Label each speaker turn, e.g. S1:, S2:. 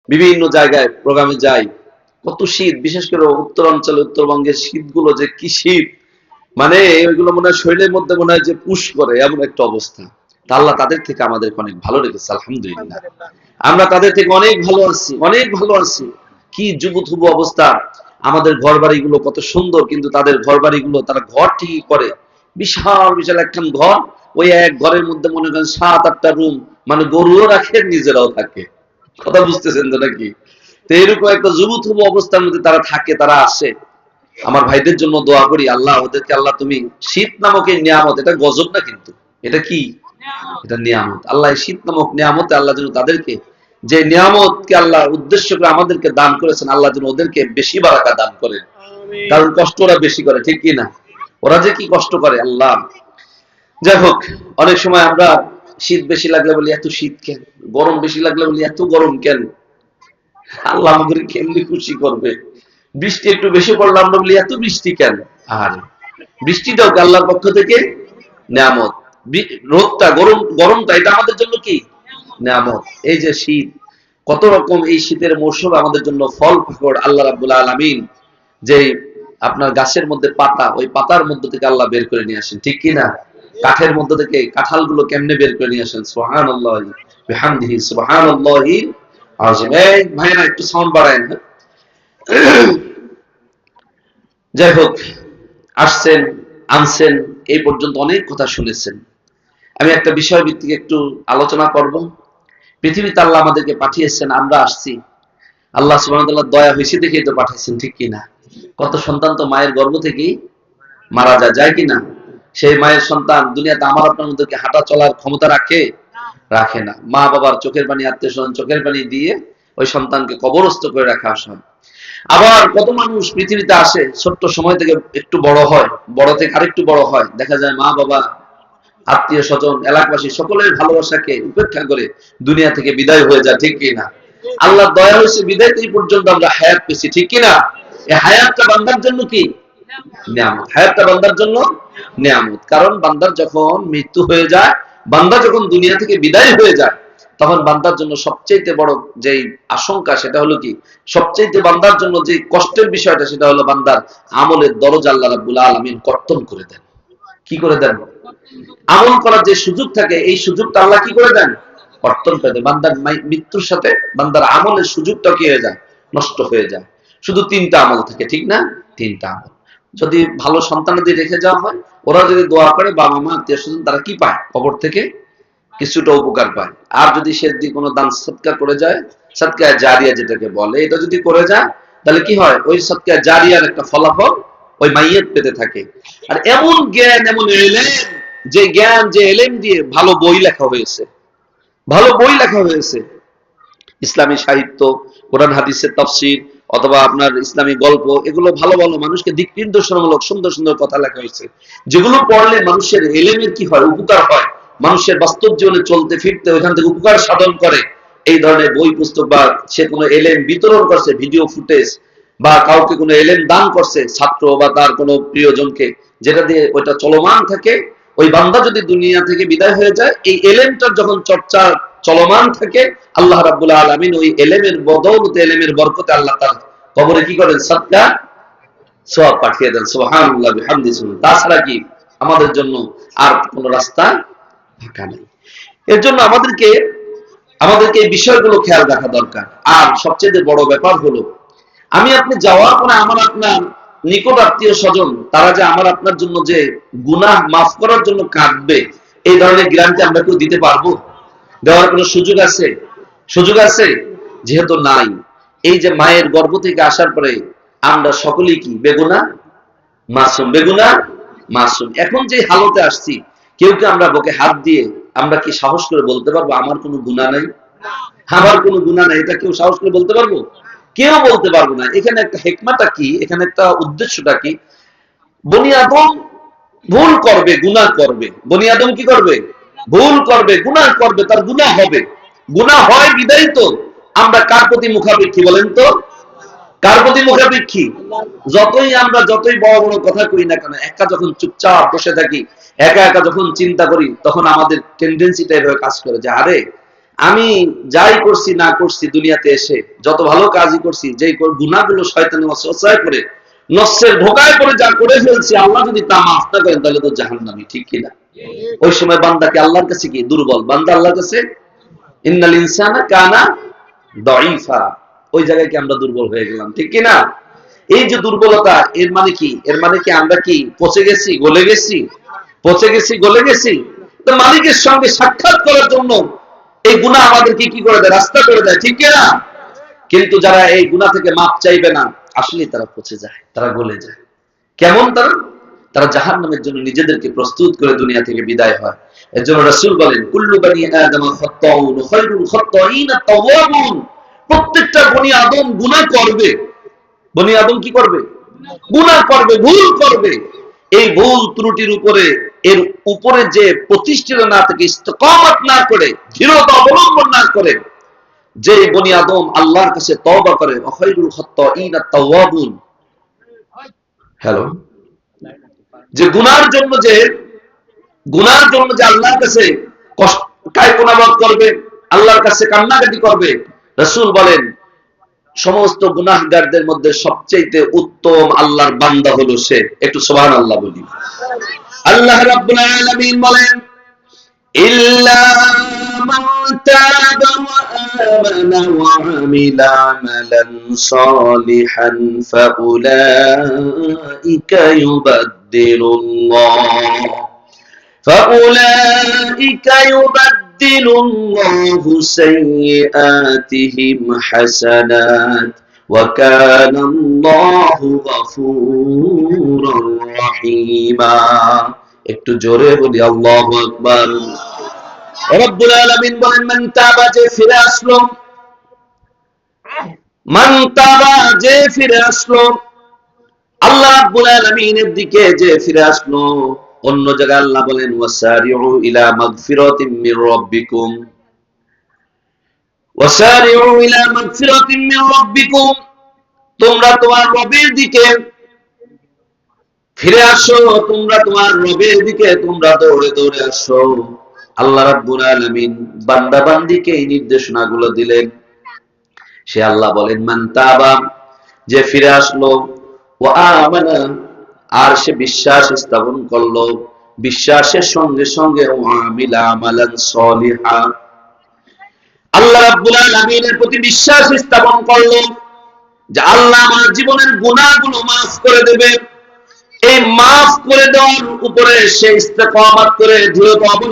S1: বিভিন্ন জায়গায় প্রোগ্রামে যাই, কত শীত, বিশেষ করে উত্তরাঞ্চলে উত্তরবঙ্গের শীতগুলো যে কি শীত, মানে ওইগুলো মনে হয় শরীরের মধ্যে মনে হয় যে পুশ করে, এমন একটা অবস্থা। তা আল্লাহ তাদের থেকে আমাদেরকে অনেক ভালো রেখেছে, আলহামদুলিল্লাহ। আমরা তাদের থেকে অনেক ভালো আছি, অনেক ভালো আছি। কি যুবথুবু অবস্থা, আমাদের ঘর বাড়িগুলো কত সুন্দর, কিন্তু তাদের ঘর বাড়িগুলো তারা ঘর ঠিকই করে, বিশাল বিশাল একখান ঘর, ওই এক ঘরের মধ্যে মনে করেন 7-8টা রুম, মানে গরুও রাখে নিজেরাও থাকে। কথা বুঝতেছেন তো নাকি? তো এরকম একটা যুবথুবু অবস্থার মধ্যে তারা থাকে, তারা আসে। আমার ভাইদের জন্য দোয়া করি, আল্লাহ ওদেরকে, আল্লাহ তুমি শীত নামক এই নিয়ামত, এটা গজব না কিন্তু, এটা কি, এটা নিয়ামত। আল্লাহ শীত নামক নিয়ামতে আল্লাহ যেন তাদেরকে, যে নিয়ামতকে আল্লাহ উদ্দেশ্য করে আমাদেরকে দান করেছেন, আল্লাহ যেন ওদেরকে বেশি বারাকা দান করেন। কারণ কষ্ট ওরা বেশি করে, ঠিক কি না? ওরা যে কি কষ্ট করে আল্লাহ। যাই হোক, অনেক সময় আমরা শীত বেশি লাগলে বলি এত শীত কেন, গরম বেশি লাগলে বলি এত গরম কেন। আল্লাহ আমাদের কেমনি খুশি করবে। বৃষ্টি একটু বেশি পড়লে আমরা বলি এত বৃষ্টি কেন। আর বৃষ্টিটাও আল্লাহর পক্ষ থেকে নিয়ামত। রোদটা, গরমটা, এটা আমাদের জন্য কি নিয়ামত। এই যে শীত, কত রকম এই শীতের মৌসুম আমাদের জন্য ফল পাকড় আল্লাহ রাব্বুল আলামিন, যে আপনার গাছের মধ্যে পাতা, ওই পাতার মধ্যে থেকে আল্লাহ বের করে নিয়ে আসেন, ঠিক কি না? কাঠের মধ্যে থেকে কাঁঠালগুলো কেমনে বের করে নিয়ে আসেন, সুবহানাল্লাহি বিহামদিহি সুবহানাল্লাহি আযীম। এই ভাইরা একটু সাউন্ড বাড়ায়েন। যাই হোক, আসছেন, আনছেন, এই পর্যন্ত অনেক কথা শুনেছেন। আমি একটা বিষয় ভিত্তিক একটু আলোচনা করব। পৃথিবীতে আল্লাহ আমাদেরকে পাঠিয়েছেন, আমরা আসছি, আল্লাহ সুবহানাহু ওয়া তাআলা দয়া হয়েছে দেখেই তো পাঠাইছেন, ঠিক কিনা? কত সন্তান তো মায়ের গর্ভ থেকেই মারা যায়, যায় কিনা? সেই মায়ের সন্তান দুনিয়াতে আমার আপনার মধ্যে হাঁটা চলার ক্ষমতা রাখে? রাখে না। মা বাবার চোখের পানি, আত্মীয় স্বজন চোখের পানি দিয়ে ওই সন্তানকে কবরস্থ করে রাখা হয়। আবার কত মানুষ পৃথিবীতে আসে, ছোট্ট সময় থেকে একটু বড় হয়, বড় থেকে আরেকটু বড় হয়, দেখা যায় মা বাবা, আত্মীয় স্বজন, এলাকাবাসী সকলের ভালোবাসাকে উপেক্ষা করে দুনিয়া থেকে বিদায় হয়ে যায়, ঠিক কিনা? আল্লাহ দয়া হয়েছে বিদায় এই পর্যন্ত আমরা হায়াত পেয়েছি, ঠিক কিনা? এই হায়াতটা বান্দার জন্য কি নিয়ামত, হায়াতটা বান্দার জন্য নিয়ামত। কারণ বান্দার যখন মৃত্যু হয়ে যায়, বান্দা যখন দুনিয়া থেকে বিদায় হয়ে যায়, তখন বান্দার জন্য সবচেয়ে বড় যেই আশঙ্কা, সেটা হলো কি, সবচেয়ে বান্দার জন্য যে কষ্টের বিষয়টা, সেটা হলো বান্দার আমলের দরজা আল্লাহ রাব্বুল আলামিন কর্তন করে দেন। কি করে দেন? আমল করার যে সুযোগ থাকে, এই সুযোগটা আল্লাহ কি করে দেন? কর্তন করে দেন। বান্দার মৃত্যুর সাথে বান্দার আমলের সুযোগটা কি হয়ে যায়? নষ্ট হয়ে যায়। শুধু 3টা আমল থাকে, ঠিক না? 3টা আমল যদি ভালো সন্তানাদি রেখে যাওয়া হয়, ওরা যদি দোয়া করে, বাবা মা আত্মীয় স্বজন, তারা কি পায়? কবর থেকে কিছুটা উপকার পায়। আর যদি সে কোনো দান সৎকার করে যায়, সৎকা জারিয়া যেটাকে বলে, এটা যদি করে যায়, তাহলে কি হয়? ওই সৎকা জারিয়ার একটা ফলাফল ওই মাইয়াত পেতে থাকে। আর এমন জ্ঞান, এমন এলেম, যে জ্ঞান, যে এলেম দিয়ে ভালো বই লেখা হয়েছে, ভালো বই লেখা হয়েছে, ইসলামী সাহিত্য, কোরআন হাদিসের তাফসীর, অথবা আপনার ইসলামী গল্প, এগুলো ভালো ভালো মানুষকে দিক নির্দেশনামূলক সুন্দর সুন্দর কথা লেখা হয়েছে, যেগুলো পড়লে মানুষের এলেমের কি হয়? উপকার হয়। মানুষের বাস্তব জীবনে চলতে ফিরতে ওইখান থেকে উপকার সাধন করে। এই ধরনের বই পুস্তক, বা সে কোনো এলেম বিতরণ করছে, ভিডিও ফুটেজ, বা কাউকে কোনো এলেম দান করছে, ছাত্র বা তার কোনো প্রিয়জনকে, যেটা দিয়ে ওইটা চলমান থাকে, ওই বান্দা যদি দুনিয়া থেকে বিদায় হয়ে যায়, এই এলেমটার যখন চর্চা চলমান থাকে, আল্লাহ রাব্বুল আলামিন ওই এলেমের বদৌলতে, এলেমের বরকতে আল্লাহ তার কবরে কি করেন? সদকা সওয়াব পাঠিয়ে দেন। সুবহানাল্লাহ বিহামদিহি। তাছাড়া কি আমাদের জন্য আর কোন রাস্তা ফাঁকা নেই। এর জন্য আমাদেরকে এই বিষয়গুলো খেয়াল রাখা দরকার। আর সবচেয়ে বড় ব্যাপার হলো, আমি আপনি যাওয়ার পরে আমার আপনার নিকট আত্মীয় স্বজন, তারা যে আমার আপনার জন্য যে গুনাহ মাফ করার জন্য কাঁদবে, এই ধরনের গ্যারান্টি আমরা কেউ দিতে পারবো? দেওয়ার কোনো সুযোগ আছে? সুযোগ আছে? যেহেতু নাই, এই যে মায়ের গর্ভ থেকে আসার পরে আমরা সকলেই কি বেগুনাহ? মাসুম। বেগুনাহ? মাসুম। এখন যে হালতে আসছি, কেউ কি আমরা বুকে হাত দিয়ে আমরা কি সাহস করে বলতে পারবো আমার কোনো গুনাহ নাই? আমার কোনো গুনাহ নাই, এটা কেউ সাহস করে বলতে পারবো? কেউ বলতে পারবো না। এখানে একটা হিকমাটা কি, এখানে একটা উদ্দেশ্যটা কি? বনি আদম ভুল করবে, গুনাহ করবে। বনি আদম কি করবে? ভুল করবে, গুনাহ করবে, তার গুনাহ হবে। গুনাহ হয় বিদায় তো আমরা কার প্রতি মুখাপেক্ষী বলেন তো? কার প্রতি মুখাপেক্ষী? যতই বড় বড় কথা কই না কেন, একা যখন চুপচাপ বসে থাকি, একা একা যখন চিন্তা করি, তখন আমাদের টেন্ডেন্সিটা এভাবে কাজ করে যে, আরে আমি যাই করছি না করছি দুনিয়াতে এসে, যত ভালো কাজই করছি, যে গুনাহগুলো শয়তানের ওয়াসওয়াসায় পড়ে, নফসের ধোঁকায় পড়ে যা করে ফেলছি, আল্লাহ যদি তা মাফ না করেন তাহলে তো জাহান্নামী, ঠিক কিনা? ওই সময় বান্দাকে আল্লাহর কাছে কি দুর্বল, বান্দা আল্লাহর কাছে ইন্নাল ইনসানা কানা দাঈফা, ওই জায়গায় কি আমরা দুর্বল হয়ে গেলাম, ঠিক কিনা? এই যে দুর্বলতা, এর মানে কি? এর মানে কি আমরা কি পচে গেছি, গলে গেছি? পচে গেছি, গলে গেছি? তো মালিকের সঙ্গে সাক্ষাৎ করার জন্য এই গুনাহ আমাদেরকে কি করে দেয়? রাস্তা করে দেয়, ঠিক কিনা? কিন্তু যারা এই গুনাহ থেকে মাপ চাইবে না, আসলে তারা পচে যায়, তারা গলে যায়। কেমন তারা? তারা জাহান্নামের জন্য নিজেদেরকে প্রস্তুত করে দুনিয়া থেকে বিদায় হয়। এর জন্য রাসূল বলেন, কুল্লু বনি আদম খাত্তাউন খায়রুল খাত্তাইন আত-তাওয়াবুন। প্রত্যেকটা বনি আদম গুনাহ করবে। বনি আদম কি করবে? গুনাহ করবে, ভুল করবে। এই ভুল ত্রুটির উপরে, এর উপরে যে প্রতিষ্ঠিত না থেকে, ইস্তিকামত না করে, দৃঢ়তা অবলম্বন না করে, যে বনি আদম আল্লাহর কাছে তওবা করে, খায়রুল খাত্তাইন আত-তাওয়াবুন। হ্যালো, যে গুনার জন্য যে আল্লাহর কাছে কায়কুনাবাদ করবে, আল্লাহর কাছে কান্নাকাটি করবে, রাসূল বলেন সমস্ত গুনাহগারদের মধ্যে সবচেয়ে উত্তম আল্লাহর বান্দা হলো সে। একটু সুবহানাল্লাহ বলি। আল্লাহ রাব্বুল আলামিন বলেন, ইল্লা মান তাবা ওয়া আমানা ওয়া আমিলা আমালান সালিহান ফাউলাইকা يبدل الله سيئاتهم حسنات وكان الله غفورا رحيما। একটু জোরে বলি আল্লাহু আকবার। রব্বুল আলামিন বলেন, মান তাবা, যে ফিরে আসলো, মান তাবা, যে ফিরে আসলো, আল্লাহ রাব্বুল আলামিনের দিকে যে ফিরে আসলো। অন্য জায়গায় আল্লাহ বলেন, ওয়াসারিউ ইলা মাগফিরাতিম মির রাব্বিকুম, ওয়াসারিউ ইলা মাগফিরাতিম মির রাব্বিকুম, তোমরা তোমার রবের দিকে ফিরে আসো, তোমরা তোমার রবের দিকে তোমরা দৌড়ে দৌড়ে আসো। আল্লাহ রাব্বুল আলামিন বান্দা বান্দীকে এই নির্দেশনাগুলো দিলেন। সে আল্লাহ বলেন, মান তাবা, যে ফিরে আসলো, ওয়া আমানা, আর সে বিশ্বাস স্থাপন করলো, বিশ্বাসের সঙ্গে সঙ্গে ওয়া আমিলা আমালান সলিহা, আল্লাহ রাব্বুল আলামিনের প্রতি বিশ্বাস স্থাপন করলো যে আল্লাহ আমার জীবনের গুনাহগুলো মাফ করে দেবে। এই মাফ করে দেওয়ার উপরে সে ইস্তেকামত করে দৃঢ়তা অবলম্বন